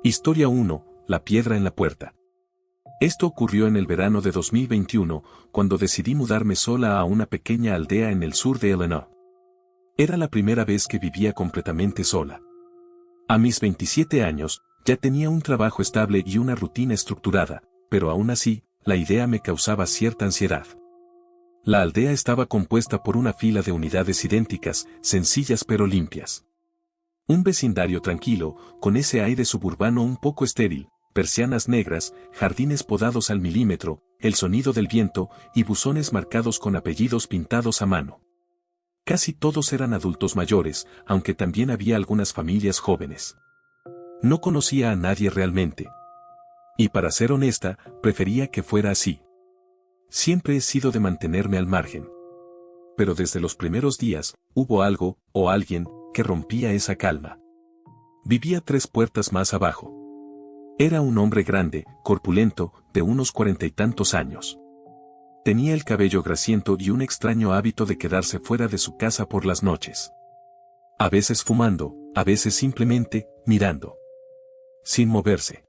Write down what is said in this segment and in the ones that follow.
Historia 1. La piedra en la puerta. Esto ocurrió en el verano de 2021, cuando decidí mudarme sola a una pequeña aldea en el sur de Illinois. Era la primera vez que vivía completamente sola. A mis 27 años, ya tenía un trabajo estable y una rutina estructurada, pero aún así, la idea me causaba cierta ansiedad. La aldea estaba compuesta por una fila de unidades idénticas, sencillas pero limpias. Un vecindario tranquilo, con ese aire suburbano un poco estéril, persianas negras, jardines podados al milímetro, el sonido del viento y buzones marcados con apellidos pintados a mano. Casi todos eran adultos mayores, aunque también había algunas familias jóvenes. No conocía a nadie realmente. Y para ser honesta, prefería que fuera así. Siempre he sido de mantenerme al margen. Pero desde los primeros días, hubo algo, o alguien, que rompía esa calma. Vivía 3 puertas más abajo. Era un hombre grande, corpulento, de unos 40 y tantos años. Tenía el cabello grasiento y un extraño hábito de quedarse fuera de su casa por las noches. A veces fumando, a veces simplemente, mirando. Sin moverse.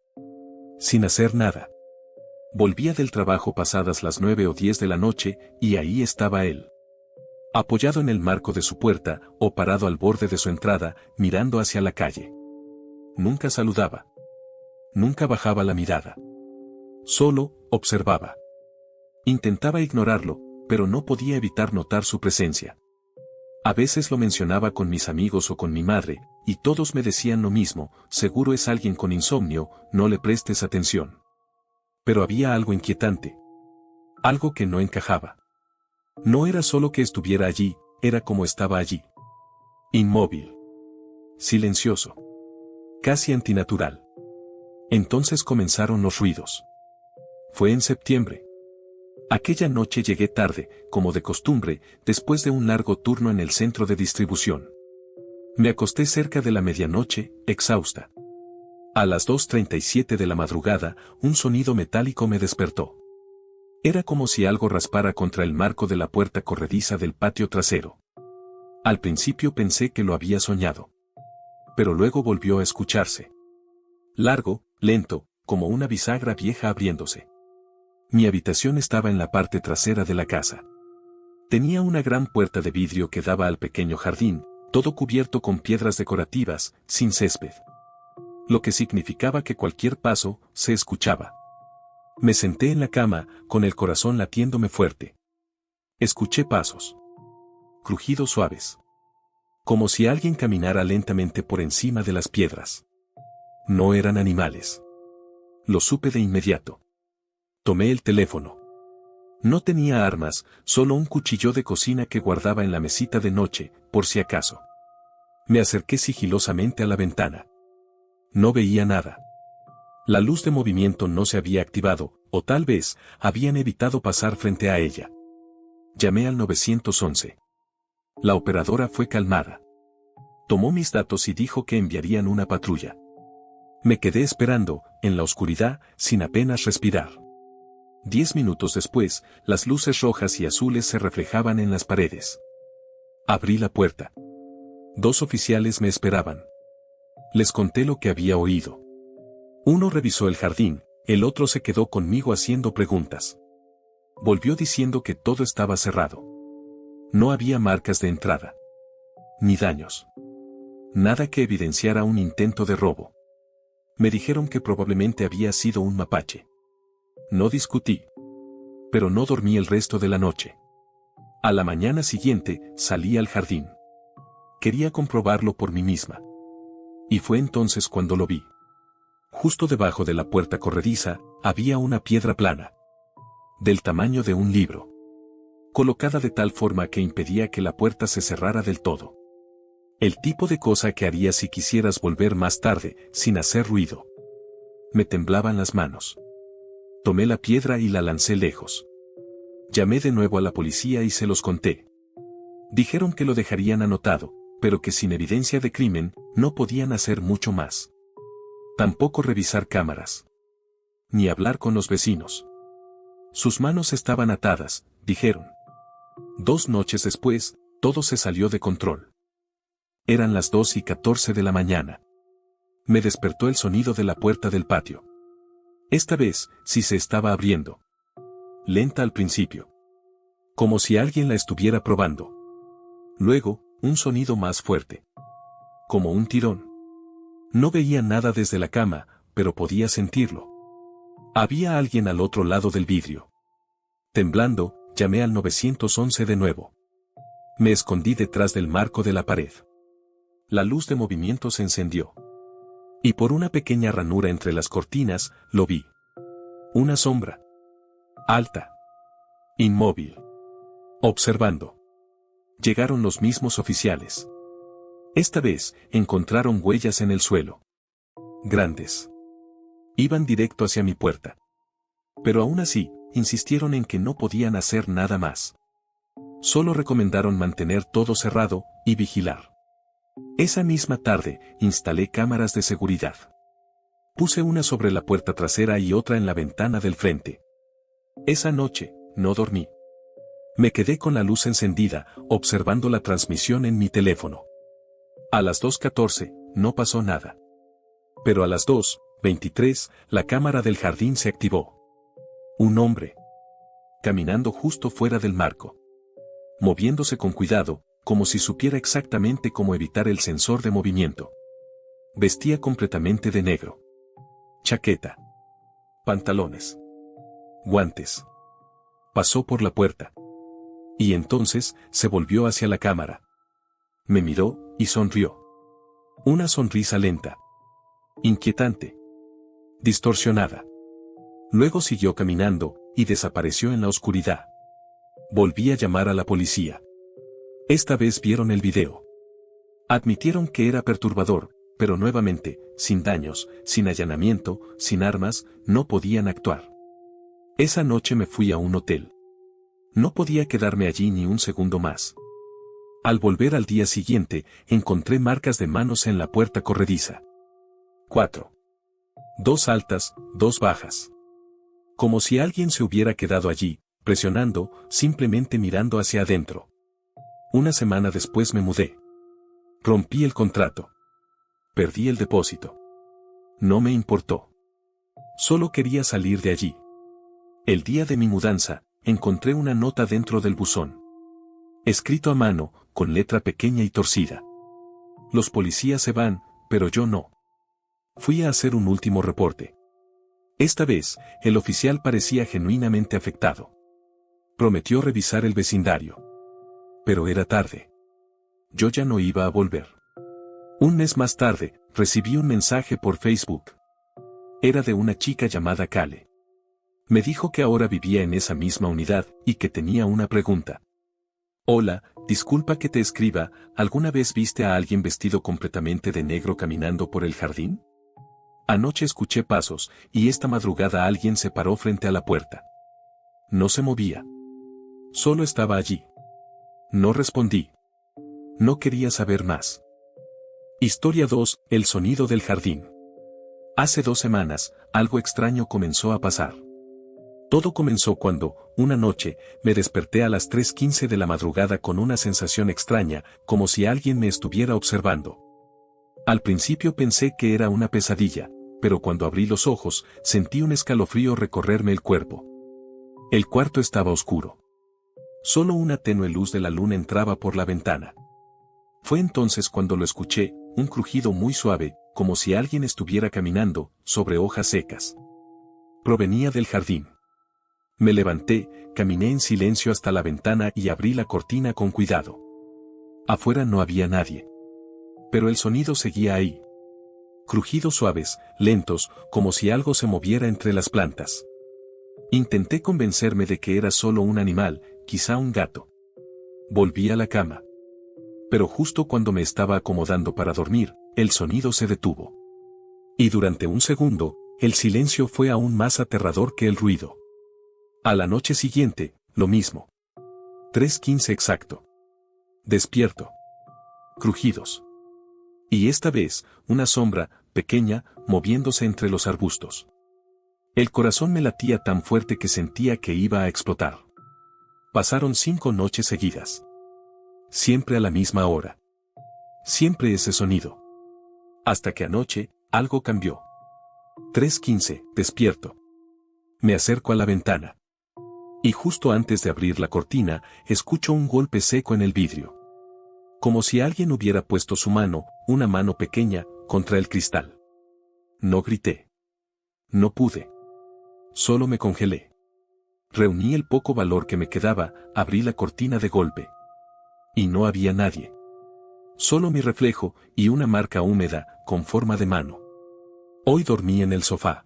Sin hacer nada. Volvía del trabajo pasadas las 9 o 10 de la noche, y ahí estaba él. Apoyado en el marco de su puerta, o parado al borde de su entrada, mirando hacia la calle. Nunca saludaba. Nunca bajaba la mirada. Solo, observaba. Intentaba ignorarlo, pero no podía evitar notar su presencia. A veces lo mencionaba con mis amigos o con mi madre, y todos me decían lo mismo: seguro es alguien con insomnio, no le prestes atención. Pero había algo inquietante. Algo que no encajaba. No era solo que estuviera allí, era como estaba allí. Inmóvil. Silencioso. Casi antinatural. Entonces comenzaron los ruidos. Fue en septiembre. Aquella noche llegué tarde, como de costumbre, después de un largo turno en el centro de distribución. Me acosté cerca de la medianoche, exhausta. A las 2:37 de la madrugada, un sonido metálico me despertó. Era como si algo raspara contra el marco de la puerta corrediza del patio trasero. Al principio pensé que lo había soñado. Pero luego volvió a escucharse. Largo, lento, como una bisagra vieja abriéndose. Mi habitación estaba en la parte trasera de la casa. Tenía una gran puerta de vidrio que daba al pequeño jardín, todo cubierto con piedras decorativas, sin césped. Lo que significaba que cualquier paso se escuchaba. Me senté en la cama, con el corazón latiéndome fuerte. Escuché pasos. Crujidos suaves. Como si alguien caminara lentamente por encima de las piedras. No eran animales. Lo supe de inmediato. Tomé el teléfono. No tenía armas, solo un cuchillo de cocina que guardaba en la mesita de noche, por si acaso. Me acerqué sigilosamente a la ventana. No veía nada. La luz de movimiento no se había activado, o tal vez, habían evitado pasar frente a ella. Llamé al 911. La operadora fue calmada. Tomó mis datos y dijo que enviarían una patrulla. Me quedé esperando, en la oscuridad, sin apenas respirar. 10 minutos después, las luces rojas y azules se reflejaban en las paredes. Abrí la puerta. 2 oficiales me esperaban. Les conté lo que había oído. Uno revisó el jardín, el otro se quedó conmigo haciendo preguntas. Volvió diciendo que todo estaba cerrado. No había marcas de entrada. Ni daños. Nada que evidenciara un intento de robo. Me dijeron que probablemente había sido un mapache. No discutí. Pero no dormí el resto de la noche. A la mañana siguiente, salí al jardín. Quería comprobarlo por mí misma. Y fue entonces cuando lo vi. Justo debajo de la puerta corrediza, había una piedra plana. Del tamaño de un libro. Colocada de tal forma que impedía que la puerta se cerrara del todo. El tipo de cosa que harías si quisieras volver más tarde, sin hacer ruido. Me temblaban las manos. Tomé la piedra y la lancé lejos. Llamé de nuevo a la policía y se los conté. Dijeron que lo dejarían anotado, pero que sin evidencia de crimen, no podían hacer mucho más. Tampoco revisar cámaras. Ni hablar con los vecinos. Sus manos estaban atadas, dijeron. 2 noches después, todo se salió de control. Eran las 2:14 de la mañana. Me despertó el sonido de la puerta del patio. Esta vez, sí se estaba abriendo. Lenta al principio. Como si alguien la estuviera probando. Luego, un sonido más fuerte. Como un tirón. No veía nada desde la cama, pero podía sentirlo. Había alguien al otro lado del vidrio. Temblando, llamé al 911 de nuevo. Me escondí detrás del marco de la pared. La luz de movimiento se encendió. Y por una pequeña ranura entre las cortinas, lo vi. Una sombra. Alta. Inmóvil. Observando. Llegaron los mismos oficiales. Esta vez, encontraron huellas en el suelo. Grandes. Iban directo hacia mi puerta. Pero aún así, insistieron en que no podían hacer nada más. Solo recomendaron mantener todo cerrado y vigilar. Esa misma tarde, instalé cámaras de seguridad. Puse una sobre la puerta trasera y otra en la ventana del frente. Esa noche, no dormí. Me quedé con la luz encendida, observando la transmisión en mi teléfono. A las 2:14, no pasó nada. Pero a las 2:23, la cámara del jardín se activó. Un hombre. Caminando justo fuera del marco. Moviéndose con cuidado, como si supiera exactamente cómo evitar el sensor de movimiento. Vestía completamente de negro. Chaqueta. Pantalones. Guantes. Pasó por la puerta. Y entonces, se volvió hacia la cámara. Me miró, y sonrió. Una sonrisa lenta. Inquietante. Distorsionada. Luego siguió caminando, y desapareció en la oscuridad. Volví a llamar a la policía. Esta vez vieron el video. Admitieron que era perturbador, pero nuevamente, sin daños, sin allanamiento, sin armas, no podían actuar. Esa noche me fui a un hotel. No podía quedarme allí ni un segundo más. Al volver al día siguiente, encontré marcas de manos en la puerta corrediza. 4. 2 altas, 2 bajas. Como si alguien se hubiera quedado allí, presionando, simplemente mirando hacia adentro. Una semana después me mudé. Rompí el contrato. Perdí el depósito. No me importó. Solo quería salir de allí. El día de mi mudanza, encontré una nota dentro del buzón. Escrito a mano, con letra pequeña y torcida. Los policías se van, pero yo no. Fui a hacer un último reporte. Esta vez, el oficial parecía genuinamente afectado. Prometió revisar el vecindario. Pero era tarde. Yo ya no iba a volver. Un mes más tarde, recibí un mensaje por Facebook. Era de una chica llamada Kale. Me dijo que ahora vivía en esa misma unidad, y que tenía una pregunta. Hola, disculpa que te escriba, ¿alguna vez viste a alguien vestido completamente de negro caminando por el jardín? Anoche escuché pasos, y esta madrugada alguien se paró frente a la puerta. No se movía. Solo estaba allí. No respondí. No quería saber más. Historia 2, el sonido del jardín. Hace 2 semanas, algo extraño comenzó a pasar. Todo comenzó cuando, una noche, me desperté a las 3:15 de la madrugada con una sensación extraña, como si alguien me estuviera observando. Al principio pensé que era una pesadilla, pero cuando abrí los ojos, sentí un escalofrío recorrerme el cuerpo. El cuarto estaba oscuro. Solo una tenue luz de la luna entraba por la ventana. Fue entonces cuando lo escuché, un crujido muy suave, como si alguien estuviera caminando, sobre hojas secas. Provenía del jardín. Me levanté, caminé en silencio hasta la ventana y abrí la cortina con cuidado. Afuera no había nadie. Pero el sonido seguía ahí. Crujidos suaves, lentos, como si algo se moviera entre las plantas. Intenté convencerme de que era solo un animal, quizá un gato. Volví a la cama. Pero justo cuando me estaba acomodando para dormir, el sonido se detuvo. Y durante un segundo, el silencio fue aún más aterrador que el ruido. A la noche siguiente, lo mismo. 3:15 exacto. Despierto. Crujidos. Y esta vez, una sombra, pequeña, moviéndose entre los arbustos. El corazón me latía tan fuerte que sentía que iba a explotar. Pasaron 5 noches seguidas. Siempre a la misma hora. Siempre ese sonido. Hasta que anoche, Algo cambió. 3:15, despierto. Me acerco a la ventana. Y justo antes de abrir la cortina, escucho un golpe seco en el vidrio. Como si alguien hubiera puesto su mano, una mano pequeña, contra el cristal. No grité. No pude. Solo me congelé. Reuní el poco valor que me quedaba, abrí la cortina de golpe. Y no había nadie. Solo mi reflejo, y una marca húmeda, con forma de mano. Hoy dormí en el sofá.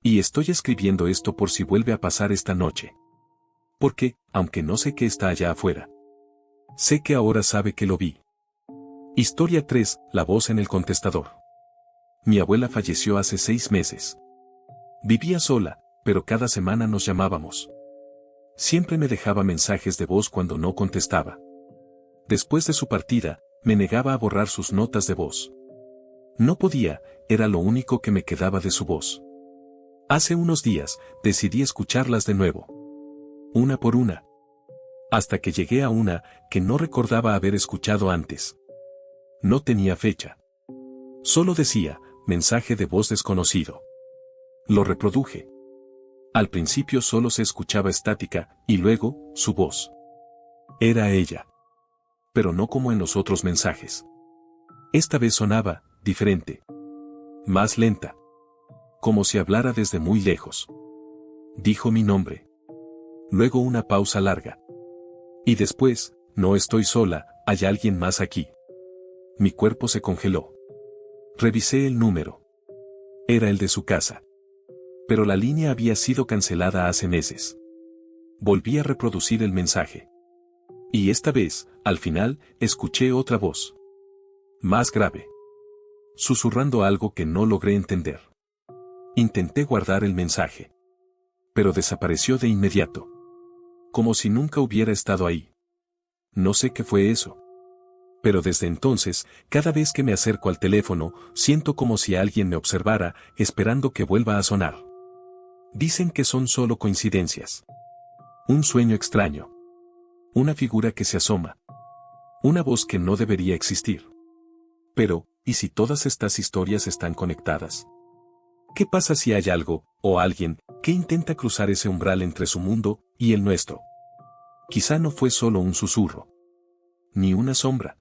Y estoy escribiendo esto por si vuelve a pasar esta noche. Porque, aunque no sé qué está allá afuera, sé que ahora sabe que lo vi. Historia 3, la voz en el contestador. Mi abuela falleció hace 6 meses. Vivía sola, pero cada semana nos llamábamos. Siempre me dejaba mensajes de voz cuando no contestaba. Después de su partida, me negaba a borrar sus notas de voz. No podía, era lo único que me quedaba de su voz. Hace unos días, decidí escucharlas de nuevo. Una por una. Hasta que llegué a una que no recordaba haber escuchado antes. No tenía fecha. Solo decía, mensaje de voz desconocido. Lo reproduje. Al principio solo se escuchaba estática, y luego, su voz. Era ella. Pero no como en los otros mensajes. Esta vez sonaba, diferente. Más lenta. Como si hablara desde muy lejos. Dijo mi nombre. Luego una pausa larga. Y después, no estoy sola, hay alguien más aquí. Mi cuerpo se congeló. Revisé el número. Era el de su casa. Pero la línea había sido cancelada hace meses. Volví a reproducir el mensaje. Y esta vez, al final, escuché otra voz. Más grave. Susurrando algo que no logré entender. Intenté guardar el mensaje. Pero desapareció de inmediato. Como si nunca hubiera estado ahí. No sé qué fue eso. Pero desde entonces, cada vez que me acerco al teléfono, siento como si alguien me observara, esperando que vuelva a sonar. Dicen que son solo coincidencias. Un sueño extraño. Una figura que se asoma. Una voz que no debería existir. Pero, ¿y si todas estas historias están conectadas? ¿Qué pasa si hay algo, o alguien, que intenta cruzar ese umbral entre su mundo y el nuestro? Quizá no fue solo un susurro. Ni una sombra.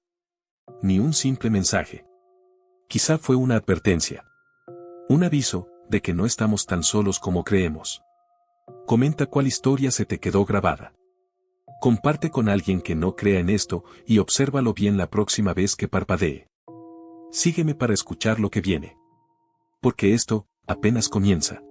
Ni un simple mensaje. Quizá fue una advertencia. Un aviso, de que no estamos tan solos como creemos. Comenta cuál historia se te quedó grabada. Comparte con alguien que no crea en esto, y obsérvalo bien la próxima vez que parpadee. Sígueme para escuchar lo que viene. Porque esto, apenas comienza.